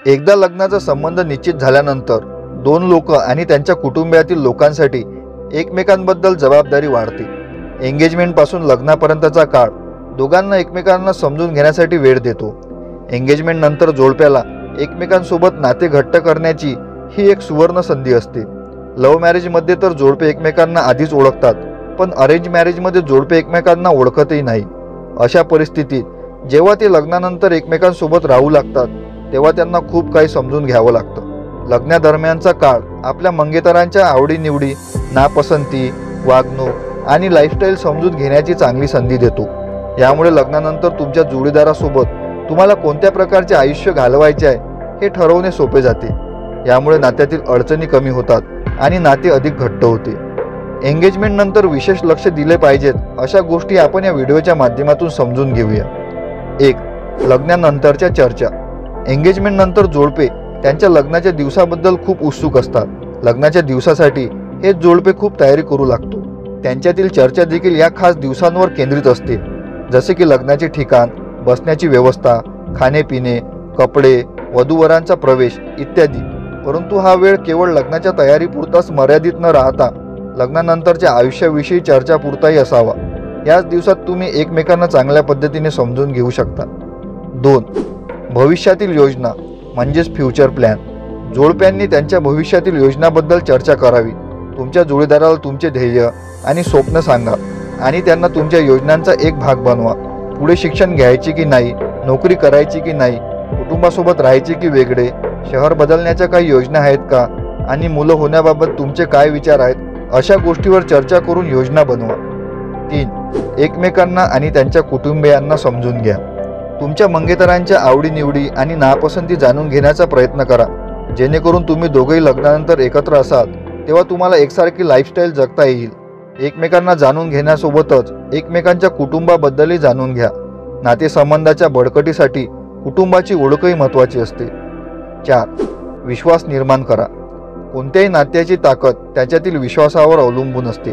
एकदा लग्नाचा संबंध निश्चित झाल्यानंतर दोन लोक आणि त्यांच्या कुटुंबातील लोकांसाठी एकमेकांबद्दल जबाबदारी वाढते। एंगेजमेंट पासून लग्नापर्यंतचा काळ दोघांना एकमेकांना समजून घेण्यासाठी वेळ देतो। एंगेजमेंट नंतर जोडप्याला एकमेकांसोबत नाते घट्ट करण्याची ही एक सुवर्ण संधी असते। लव्ह मॅरेजमध्ये तर जोडपे एकमेकांना आधीच ओळखतात, पण अरेंज मॅरेजमध्ये जोडपे एकमेकांना ओळखतही नाही। अशा परिस्थितीत जेव्हा ते लग्नानंतर एकमेकांसोबत राहू लागतात तेव्हा त्यांना खूप काही समजून घ्यावं लागतं। लग्नादरम्यानचा काळ आपल्या मंगेतरांच्या आवडीनिवडी, नापसंती, वागणूक आणि लाईफस्टाईल समजून घेण्याची चांगली संधी देतो। यामुळे लग्नानंतर तुमच्या जोडीदारासोबत तुम्हाला कोणत्या प्रकारचे आयुष्य घालवायचे आहे हे ठरवणे सोपे जाते। यामुळे नात्यातील अडचणी कमी होतात आणि नाते अधिक घट्ट होते। एंगेजमेंट नंतर विशेष लक्ष दिले पाहिजेत अशा गोष्टी आपण या व्हिडिओच्या माध्यमातून समजून घेऊया। 1. लग्नानंतरच्या चर्चा। एंगेजमेंट नंतर जोडपे त्यांच्या लग्नाच्या दिवसाबद्दल खूप उत्सुक असतात। लग्नाच्या दिवसासाठी हे जोडपे खूप तयारी करू लागतो। त्यांच्यातील चर्चा देखील या खास दिवसांवर केंद्रित असते, जसे की लग्नाचे ठिकाण, बसण्याची व्यवस्था, खाणे-पिणे, कपडे, वधूवरांचा प्रवेश इत्यादी। परंतु हा वेळ केवळ लग्नाच्या तयारीपुरताच मर्यादित न राहता लग्नानंतरच्या आयुष्याविषयी चर्चापुरताही असावा। याच दिवसात तुम्ही एकमेकांना चांगल्या पद्धतीने समजून घेऊ शकता। 2. भविष्यातील योजना म्हणजेच फ्युचर प्लॅन। जोडप्यांनी त्यांच्या भविष्यातील योजनाबद्दल चर्चा करावी। तुमच्या जोडीदाराला तुमचे ध्येय आणि स्वप्न सांगा आणि त्यांना तुमच्या योजनांचा एक भाग बनवा। पुढे शिक्षण घ्यायचे की नाही, नोकरी करायची की नाही, कुटुंबासोबत राहायचे की वेगळे, शहर बदलण्याच्या काही योजना आहेत का आणि मुलं होण्याबाबत तुमचे काय विचार आहेत, अशा गोष्टीवर चर्चा करून योजना बनवा। 3. एकमेकांना आणि त्यांच्या कुटुंबियांना समजून घ्या। तुमच्या मंगेतरांच्या आवडीनिवडी आणि नापसंती जाणून घेण्याचा प्रयत्न करा, जेणेकरून तुम्ही दोघेही लग्नानंतर एकत्र असाल तेव्हा तुम्हाला एकसारखी लाईफस्टाईल जगता येईल। एकमेकांना जाणून घेण्यासोबतच एकमेकांच्या कुटुंबाबद्दलही जाणून घ्या। नातेसंबंधाच्या बळकटीसाठी कुटुंबाची ओळखही महत्त्वाची असते। 4. विश्वास निर्माण करा। कोणत्याही नात्याची ताकद त्याच्यातील विश्वासावर अवलंबून असते।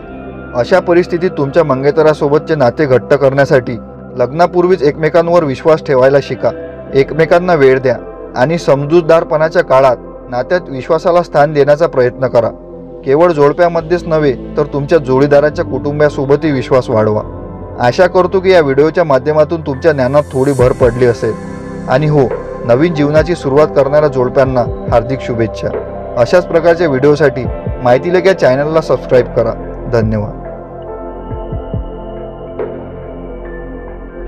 अशा परिस्थितीत तुमच्या मंगेतरासोबतचे नाते घट्ट करण्यासाठी लग्नापूर्वीच एकमेकांवर विश्वास ठेवायला शिका। एकमेकांना वेळ द्या आणि समजूतदारपणाच्या काळात नात्यात विश्वासाला स्थान देण्याचा प्रयत्न करा। केवळ जोडप्यामध्येच नव्हे तर तुमच्या जोडीदाराच्या कुटुंबासोबतही विश्वास वाढवा। आशा करतो की या व्हिडिओच्या माध्यमातून तुमच्या ज्ञानात थोडी भर पडली असेल। आणि हो, नवीन जीवनाची सुरुवात करणाऱ्या जोडप्यांना हार्दिक शुभेच्छा। अशाच प्रकारच्या व्हिडिओसाठी माहिती लेक या चॅनलला सबस्क्राईब करा। धन्यवाद।